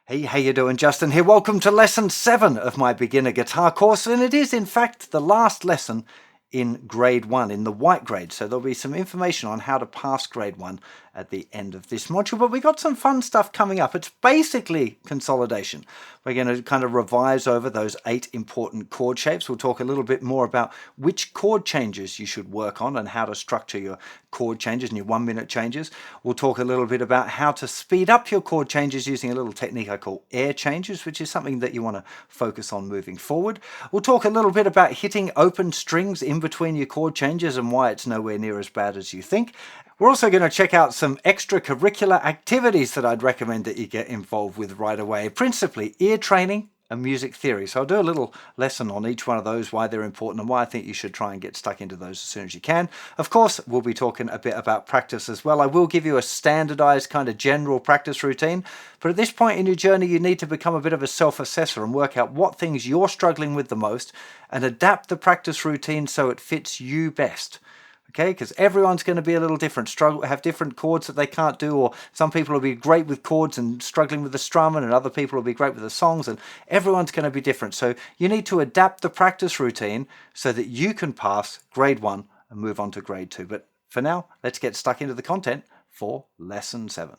Hey, how you doing? Justin here. Welcome to lesson 7 of my beginner guitar course, and it is in fact the last lesson in grade 1, in the white grade. So there'll be some information on how to pass grade 1 at the end of this module, but we got some fun stuff coming up. It's basically consolidation. We're going to kind of revise over those 8 important chord shapes. We'll talk a little bit more about which chord changes you should work on and how to structure your chord changes and your 1-minute changes. We'll talk a little bit about how to speed up your chord changes using a little technique I call air changes, which is something that you want to focus on moving forward. We'll talk a little bit about hitting open strings in between your chord changes and why it's nowhere near as bad as you think. We're also going to check out some extracurricular activities that I'd recommend that you get involved with right away, principally ear training and music theory. So I'll do a little lesson on each one of those, why they're important and why I think you should try and get stuck into those as soon as you can. Of course, we'll be talking a bit about practice as well. I will give you a standardized kind of general practice routine, but at this point in your journey, you need to become a bit of a self-assessor and work out what things you're struggling with the most and adapt the practice routine so it fits you best. Okay, because everyone's going to be a little different, have different chords that they can't do, or some people will be great with chords and struggling with the strumming, and other people will be great with the songs, and everyone's going to be different. So you need to adapt the practice routine so that you can pass grade 1 and move on to grade 2. But for now, let's get stuck into the content for lesson 7.